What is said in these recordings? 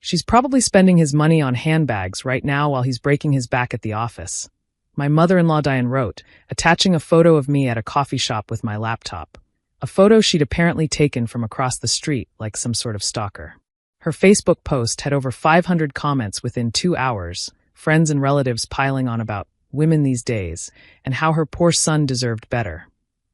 She's probably spending his money on handbags right now while he's breaking his back at the office. My mother-in-law Diane wrote, attaching a photo of me at a coffee shop with my laptop. A photo she'd apparently taken from across the street like some sort of stalker. Her Facebook post had over 500 comments within 2 hours, friends and relatives piling on about women these days and how her poor son deserved better.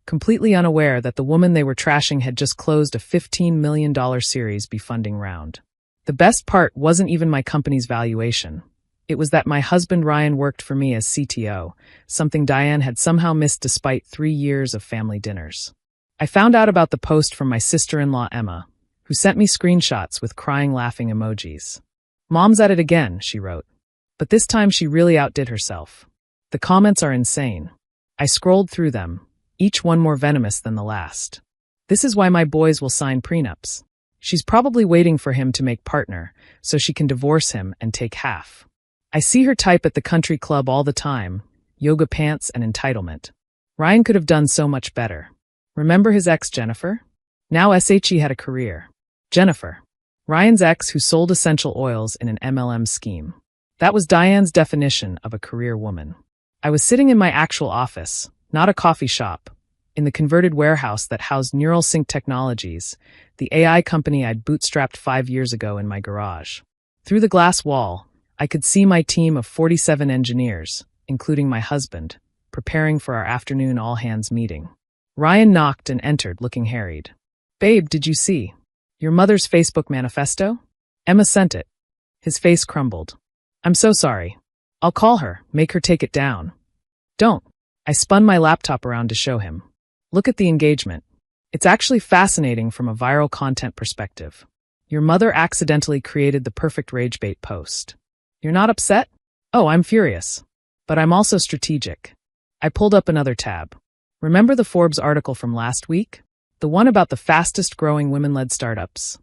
Completely unaware that the woman they were trashing had just closed a $15 million Series B funding round. The best part wasn't even my company's valuation. It was that my husband Ryan worked for me as CTO, something Diane had somehow missed despite 3 years of family dinners. I found out about the post from my sister-in-law Emma, who sent me screenshots with crying laughing emojis. "Mom's at it again," she wrote. But this time she really outdid herself. The comments are insane. I scrolled through them, each one more venomous than the last. This is why my boys will sign prenups. She's probably waiting for him to make partner, so she can divorce him and take half. I see her type at the country club all the time, yoga pants and entitlement. Ryan could have done so much better. Remember his ex Jennifer? Now SHE had a career. Jennifer. Ryan's ex who sold essential oils in an MLM scheme. That was Diane's definition of a career woman. I was sitting in my actual office, not a coffee shop, in the converted warehouse that housed Neural Sync Technologies, the AI company I'd bootstrapped 5 years ago in my garage. Through the glass wall, I could see my team of 47 engineers, including my husband, preparing for our afternoon all-hands meeting. Ryan knocked and entered, looking harried. "Babe, did you see your mother's Facebook manifesto?" "Emma sent it." His face crumbled. "I'm so sorry. I'll call her, make her take it down." "Don't." I spun my laptop around to show him. "Look at the engagement. It's actually fascinating from a viral content perspective. Your mother accidentally created the perfect rage bait post. You're not upset?" "Oh, I'm furious. But I'm also strategic." I pulled up another tab. Remember the Forbes article from last week? The one about the fastest growing women-led startups?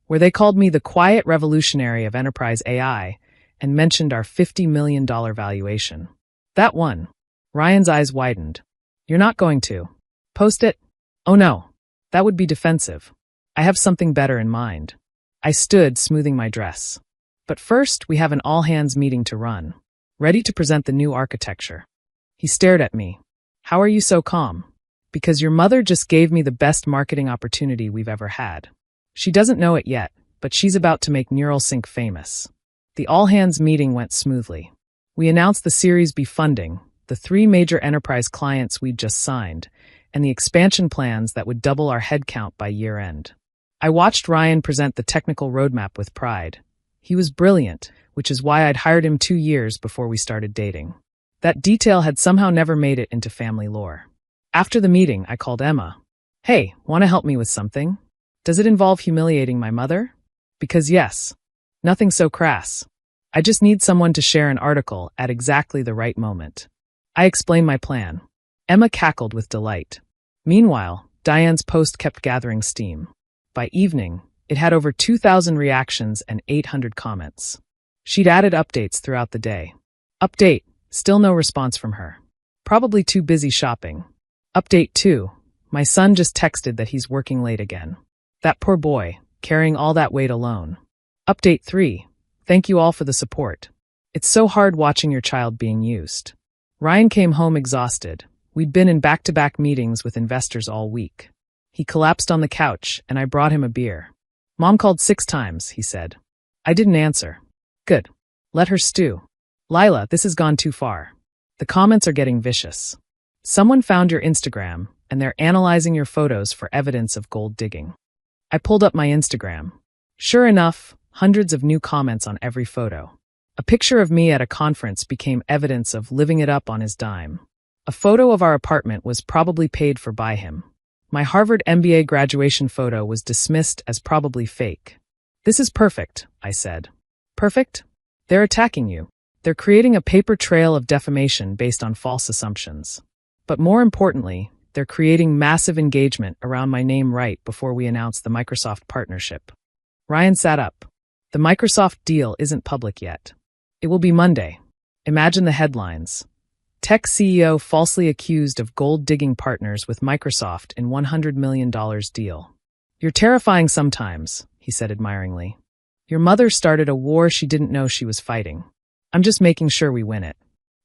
Where they called me the quiet revolutionary of enterprise AI and mentioned our $50 million valuation. That one. Ryan's eyes widened. "You're not going to post it?" "Oh no. That would be defensive. I have something better in mind." I stood, smoothing my dress. "But first, we have an all-hands meeting to run. Ready to present the new architecture." He stared at me. "How are you so calm?" "Because your mother just gave me the best marketing opportunity we've ever had. She doesn't know it yet, but she's about to make Neural Sync famous." The all-hands meeting went smoothly. We announced the Series B funding, the 3 major enterprise clients we'd just signed, and the expansion plans that would double our headcount by year-end. I watched Ryan present the technical roadmap with pride. He was brilliant, which is why I'd hired him 2 years before we started dating. That detail had somehow never made it into family lore. After the meeting, I called Emma. "Hey, want to help me with something? Does it involve humiliating my mother?" "Because yes. Nothing so crass. I just need someone to share an article at exactly the right moment." I explained my plan. Emma cackled with delight. Meanwhile, Diane's post kept gathering steam. By evening, it had over 2,000 reactions and 800 comments. She'd added updates throughout the day. Update, still no response from her. Probably too busy shopping. Update 2, my son just texted that he's working late again. That poor boy, carrying all that weight alone. Update 3, thank you all for the support. It's so hard watching your child being used. Ryan came home exhausted. We'd been in back-to-back meetings with investors all week. He collapsed on the couch, and I brought him a beer. "Mom called 6 times, he said. I didn't answer. Good. Let her stew. Lila, this has gone too far. The comments are getting vicious. Someone found your Instagram, and they're analyzing your photos for evidence of gold digging." I pulled up my Instagram. Sure enough, hundreds of new comments on every photo. A picture of me at a conference became evidence of living it up on his dime. A photo of our apartment was probably paid for by him. My Harvard MBA graduation photo was dismissed as probably fake. "This is perfect," I said. "Perfect? They're attacking you. They're creating a paper trail of defamation based on false assumptions. But more importantly, they're creating massive engagement around my name right before we announce the Microsoft partnership." Ryan sat up. "The Microsoft deal isn't public yet. It will be Monday. Imagine the headlines. Tech CEO falsely accused of gold-digging partners with Microsoft in $100 million deal." "You're terrifying sometimes," he said admiringly. Your mother started a war she didn't know she was fighting. I'm just making sure we win it.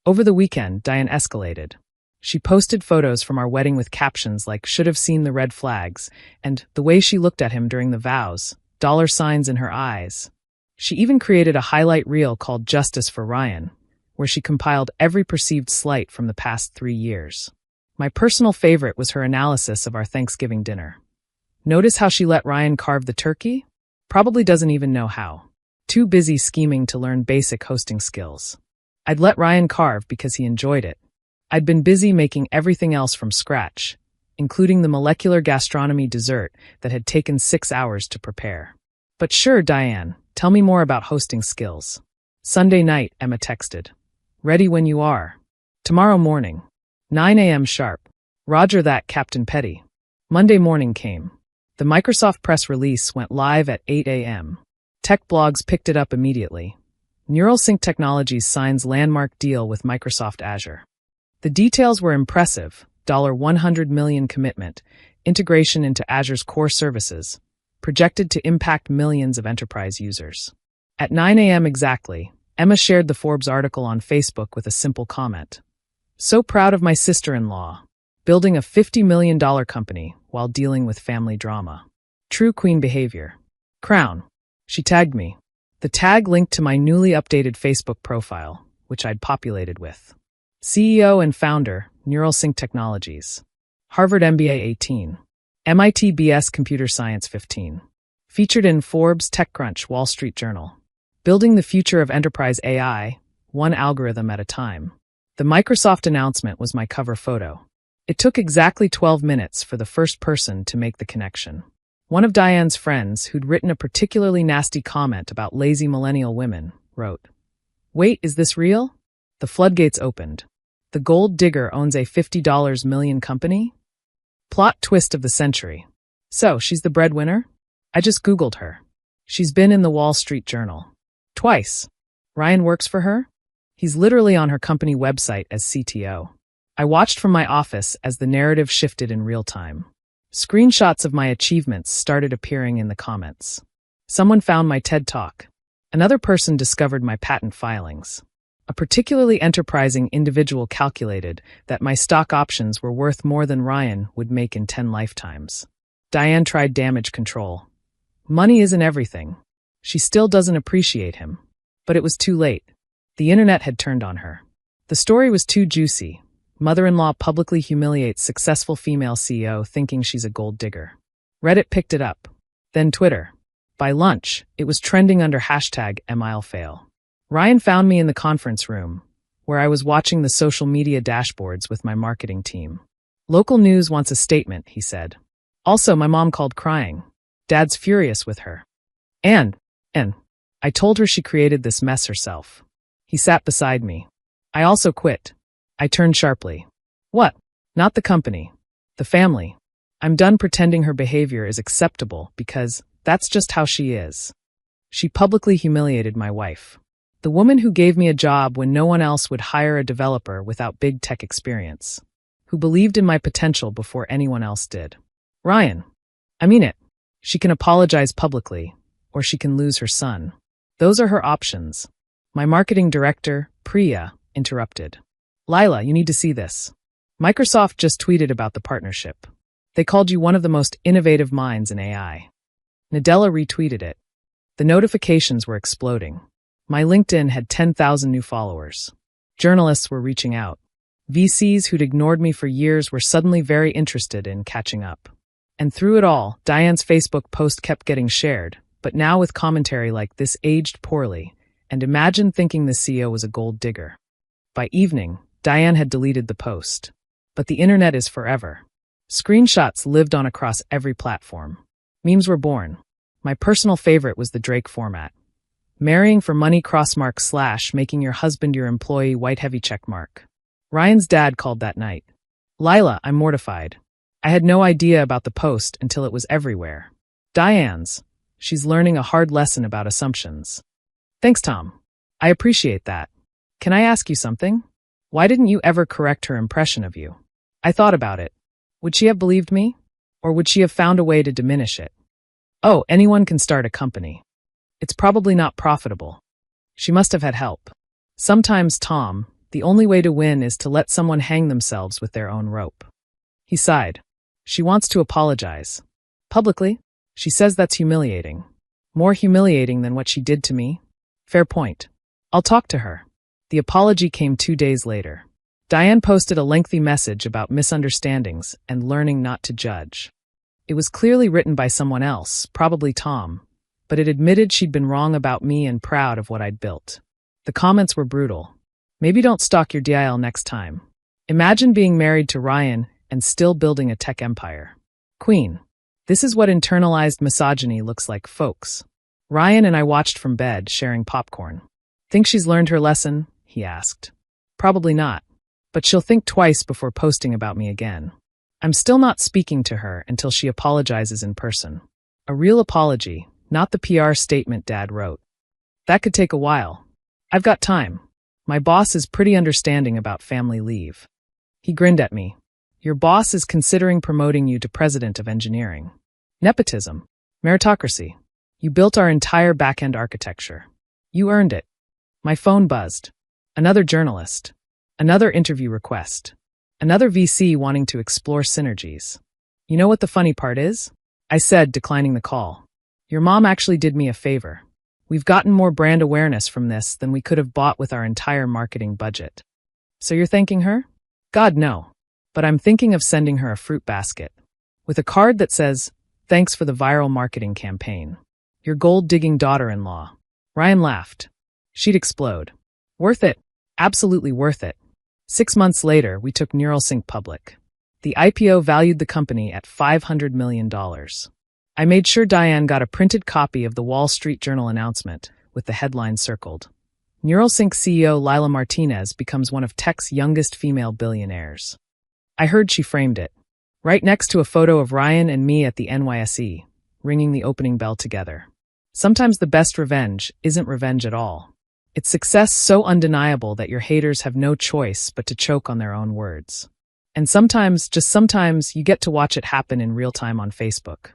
Over the weekend, Diane escalated. She posted photos from our wedding with captions like "should have seen the red flags" and "the way she looked at him during the vows, $signs in her eyes." She even created a highlight reel called Justice for Ryan, where she compiled every perceived slight from the past 3 years. My personal favorite was her analysis of our Thanksgiving dinner. Notice how she let Ryan carve the turkey? Probably doesn't even know how. Too busy scheming to learn basic hosting skills. I'd let Ryan carve because he enjoyed it. I'd been busy making everything else from scratch, including the molecular gastronomy dessert that had taken 6 hours to prepare. But sure, Diane, tell me more about hosting skills. Sunday night, Emma texted. Ready when you are. Tomorrow morning. 9 a.m. sharp. Roger that, Captain Petty. Monday morning came. The Microsoft press release went live at 8 a.m. Tech blogs picked it up immediately. NeuralSync Technologies signs landmark deal with Microsoft Azure. The details were impressive: $100 million commitment, integration into Azure's core services, projected to impact millions of enterprise users. At 9 a.m. exactly, Emma shared the Forbes article on Facebook with a simple comment. So proud of my sister-in-law, building a $50 million company while dealing with family drama. True queen behavior. Crown. She tagged me. The tag linked to my newly updated Facebook profile, which I'd populated with. CEO and founder, NeuralSync Technologies. Harvard MBA 18. MIT BS Computer Science 15. Featured in Forbes, TechCrunch, Wall Street Journal. Building the future of enterprise AI, one algorithm at a time. The Microsoft announcement was my cover photo. It took exactly 12 minutes for the first person to make the connection. One of Diane's friends, who'd written a particularly nasty comment about lazy millennial women, wrote, "Wait, is this real?" The floodgates opened. The gold digger owns a $50 million company? Plot twist of the century. So, she's the breadwinner? I just Googled her. She's been in the Wall Street Journal. Twice. Ryan works for her? He's literally on her company website as CTO. I watched from my office as the narrative shifted in real time. Screenshots of my achievements started appearing in the comments. Someone found my TED Talk. Another person discovered my patent filings. A particularly enterprising individual calculated that my stock options were worth more than Ryan would make in 10 lifetimes. Diane tried damage control. Money isn't everything. She still doesn't appreciate him. But it was too late. The internet had turned on her. The story was too juicy. Mother-in-law publicly humiliates successful female CEO thinking she's a gold digger. Reddit picked it up. Then Twitter. By lunch, it was trending under #MIleFail. Ryan found me in the conference room, where I was watching the social media dashboards with my marketing team. Local news wants a statement, he said. Also, my mom called crying. Dad's furious with her. And I told her she created this mess herself. He sat beside me. I also quit. I turned sharply. What? Not the company. The family. I'm done pretending her behavior is acceptable because that's just how she is. She publicly humiliated my wife. The woman who gave me a job when no one else would hire a developer without big tech experience. Who believed in my potential before anyone else did. Ryan. I mean it. She can apologize publicly, or she can lose her son. Those are her options. My marketing director, Priya, interrupted. Lila, you need to see this. Microsoft just tweeted about the partnership. They called you one of the most innovative minds in AI. Nadella retweeted it. The notifications were exploding. My LinkedIn had 10,000 new followers. Journalists were reaching out. VCs who'd ignored me for years were suddenly very interested in catching up. And through it all, Diane's Facebook post kept getting shared, but now with commentary like "this aged poorly," and "imagine thinking the CEO was a gold digger." By evening, Diane had deleted the post. But the internet is forever. Screenshots lived on across every platform. Memes were born. My personal favorite was the Drake format. Marrying for money / making your husband your employee white heavy check mark. Ryan's dad called that night. Lila, I'm mortified. I had no idea about the post until it was everywhere. Diane's. She's learning a hard lesson about assumptions. Thanks, Tom. I appreciate that. Can I ask you something? Why didn't you ever correct her impression of you? I thought about it. Would she have believed me? Or would she have found a way to diminish it? Oh, anyone can start a company. It's probably not profitable. She must have had help. Sometimes, Tom, the only way to win is to let someone hang themselves with their own rope. He sighed. She wants to apologize. Publicly? She says that's humiliating. More humiliating than what she did to me? Fair point. I'll talk to her. The apology came 2 days later. Diane posted a lengthy message about misunderstandings and learning not to judge. It was clearly written by someone else, probably Tom, but it admitted she'd been wrong about me and proud of what I'd built. The comments were brutal. Maybe don't stalk your DIL next time. Imagine being married to Ryan and still building a tech empire. Queen. This is what internalized misogyny looks like, folks. Ryan and I watched from bed, sharing popcorn. Think she's learned her lesson? He asked. Probably not. But she'll think twice before posting about me again. I'm still not speaking to her until she apologizes in person. A real apology, not the PR statement Dad wrote. That could take a while. I've got time. My boss is pretty understanding about family leave. He grinned at me. Your boss is considering promoting you to president of engineering. Nepotism. Meritocracy. You built our entire back-end architecture. You earned it. My phone buzzed. Another journalist. Another interview request. Another VC wanting to explore synergies. You know what the funny part is? I said, declining the call. Your mom actually did me a favor. We've gotten more brand awareness from this than we could have bought with our entire marketing budget. So you're thanking her? God, no. But I'm thinking of sending her a fruit basket. With a card that says, thanks for the viral marketing campaign. Your gold-digging daughter-in-law. Ryan laughed. She'd explode. Worth it. Absolutely worth it. 6 months later, we took NeuralSync public. The IPO valued the company at $500 million. I made sure Diane got a printed copy of the Wall Street Journal announcement, with the headline circled. NeuralSync CEO Lila Martinez becomes one of tech's youngest female billionaires. I heard she framed it. Right next to a photo of Ryan and me at the NYSE, ringing the opening bell together. Sometimes the best revenge isn't revenge at all. It's success so undeniable that your haters have no choice but to choke on their own words. And sometimes, just sometimes, you get to watch it happen in real time on Facebook.